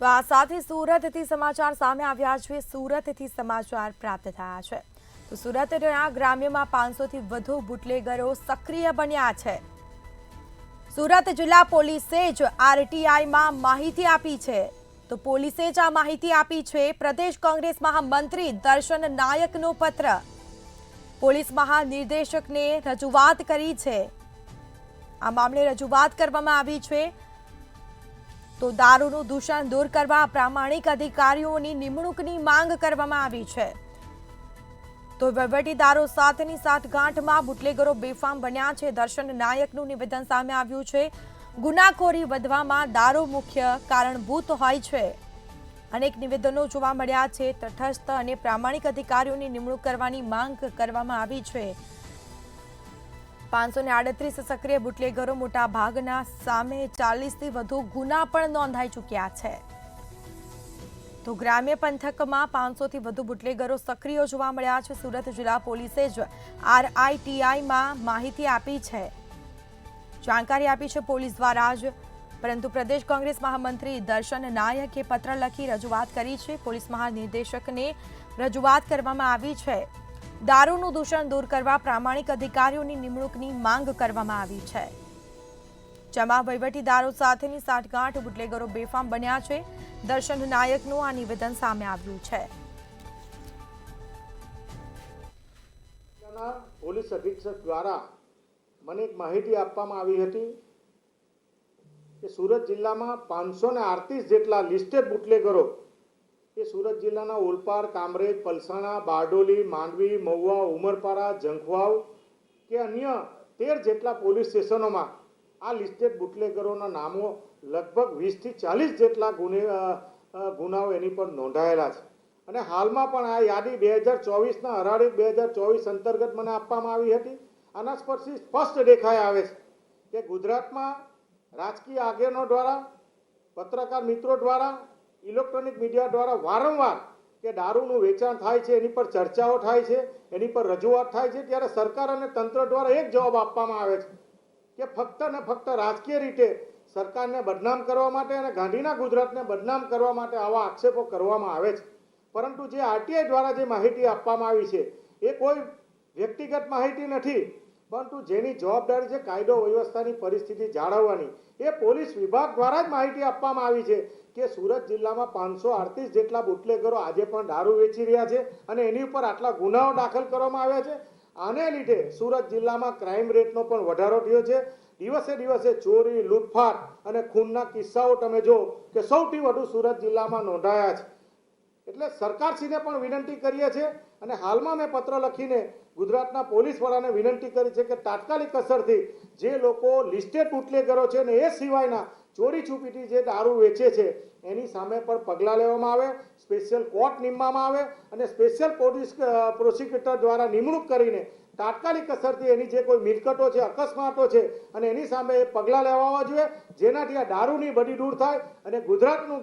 તો આ સાથે સુરતથી સમાચાર સામે આવ્યા છે। સુરતથી સમાચાર પ્રાપ્ત થયા છે તો સુરતના ગ્રામ્યમાં 500થી વધુ બુટલેગરો સક્રિય બન્યા છે। સુરત જિલ્લા પોલીસે જ આરટીઆઈમાં માહિતી આપી છે તો પોલીસે જ આ માહિતી આપી છે। પ્રદેશ કોંગ્રેસ મહામંત્રી દર્શન નાયકનો પત્ર પોલીસ મહાનિર્દેશકને રજૂઆત કરી છે। આ મામલે રજૂઆત કરવામાં આવી છે તો દારૂનું દૂષણ દૂર કરવા પ્રામાણિક અધિકારીઓની નિમણૂકની માંગ કરવામાં આવી છે। તો વહીવટીદારો સાથેની સાઠગાંઠમાં બુટલેગરો બેફામ બન્યા છે। દર્શન નાયકનું નિવેદન સામે આવ્યું છે। ગુનાખોરી વધવામાં દારૂ મુખ્ય કારણભૂત હોય છે। અનેક નિવેદનો જોવા મળ્યા છે। તટસ્થ અને પ્રામાણિક અધિકારીઓની નિમણૂક કરવાની માંગ કરવામાં આવી છે। 538 સક્રિય બુટલેગરો મોટા ભાગના સામે 40થી વધુ ગુના પણ નોંધાઈ ચૂક્યા છે। તો ગ્રામ્ય પંથકમાં 500થી વધુ બુટલેગરો સક્રિય જોવા મળ્યા છે। સુરત જિલ્લા પોલીસે જ આરઆઈટીઆઈમાં માહિતી આપી છે, જાણકારી આપી છે પોલીસ દ્વારા જ, પરંતુ પ્રદેશ કોંગ્રેસ મહામંત્રી દર્શન નાયકે પત્ર લખી રજૂઆત કરી છે। પોલીસ મહાનિર્દેશકને રજૂઆત કરવામાં આવી છે। દારૂનું દૂષણ દૂર કરવા પ્રામાણિક અધિકારીઓની નિમણૂકની માંગ કરવામાં આવી છે, જેમાં વહીવટીદારો સાથેની સાઠગાંઠ બુટલેગરો બેફામ બન્યા છે। દર્શન નાયકનું આ નિવેદન સામે આવ્યું છે। પોલીસ અધિક્ષક દ્વારા મને એક માહિતી આપવામાં આવી હતી કે સુરત જિલ્લામાં 538 જેટલા લિસ્ટેડ બુટલેગરો એ સુરત જિલ્લાના ઓલપાડ, કામરેજ, પલસાણા, બારડોલી, માંડવી, મહુવા, ઉમરપાડા, જંખવાવ કે અન્ય 13 જેટલા પોલીસ સ્ટેશનોમાં આ લિસ્ટેડ બુટલેગરોના નામો લગભગ 20થી 40 જેટલા ગુનાઓ એની પર નોંધાયેલા છે। અને હાલમાં પણ આ યાદી 2024ના હરાળી 2024 અંતર્ગત મને આપવામાં આવી હતી। આના પરથી સ્પષ્ટ દેખાઈ આવે છે કે ગુજરાતમાં રાજકીય આગેવાનો દ્વારા, પત્રકાર મિત્રો દ્વારા, ઇલેક્ટ્રોનિક મીડિયા દ્વારા વારંવાર કે દારૂનું વેચાણ થાય છે, એની પર ચર્ચાઓ થાય છે, એની પર રજૂઆત થાય છે, ત્યારે સરકાર અને તંત્ર દ્વારા એક જવાબ આપવામાં આવે છે કે ફક્ત ને ફક્ત રાજકીય રીતે સરકારને બદનામ કરવા માટે અને ગાંધીના ગુજરાતને બદનામ કરવા માટે આવા આક્ષેપો કરવામાં આવે છે। પરંતુ જે આરટીઆઈ દ્વારા જે માહિતી આપવામાં આવી છે એ કોઈ વ્યક્તિગત માહિતી નથી, પરંતુ જેની જવાબદારી છે કાયદો વ્યવસ્થાની પરિસ્થિતિ જાળવવાની, એ પોલીસ વિભાગ દ્વારા જ માહિતી આપવામાં આવી છે કે સુરત જિલ્લામાં 538 જેટલા બુટલેગરો આજે પણ દારૂ વેચી રહ્યા છે અને એની ઉપર આટલા ગુનાઓ દાખલ કરવામાં આવ્યા છે। આને લીધે સુરત જિલ્લામાં ક્રાઇમ રેટનો પણ વધારો થયો છે। દિવસે દિવસે ચોરી, લૂંટફાટ અને ખૂનના કિસ્સાઓ તમે જો કે સૌથી વધુ સુરત જિલ્લામાં નોંધાયા છે। એટલે સરકારશ્રીને પણ વિનંતી કરીએ છીએ અને હાલમાં મેં પત્ર લખીને ગુજરાતના પોલીસ વડાને વિનંતી કરી છે કે તાત્કાલિક અસરથી જે લોકો લિસ્ટેડ બુટલેગરો છે ને એ સિવાયના ચોરી છુપીથી જે દારૂ વેચે છે એની સામે પણ પગલાં લેવામાં આવે, સ્પેશિયલ કોર્ટ નીમવામાં આવે અને સ્પેશિયલ પોલીસ પ્રોસિક્યુટર દ્વારા નિમણૂક કરીને તાત્કાલિક અસરથી એની જે કોઈ મિલકતો છે, અકસ્માતો છે અને એની સામે પગલાં લેવા જોઈએ, જેનાથી આ દારૂની બધી દૂર થાય અને ગુજરાતનું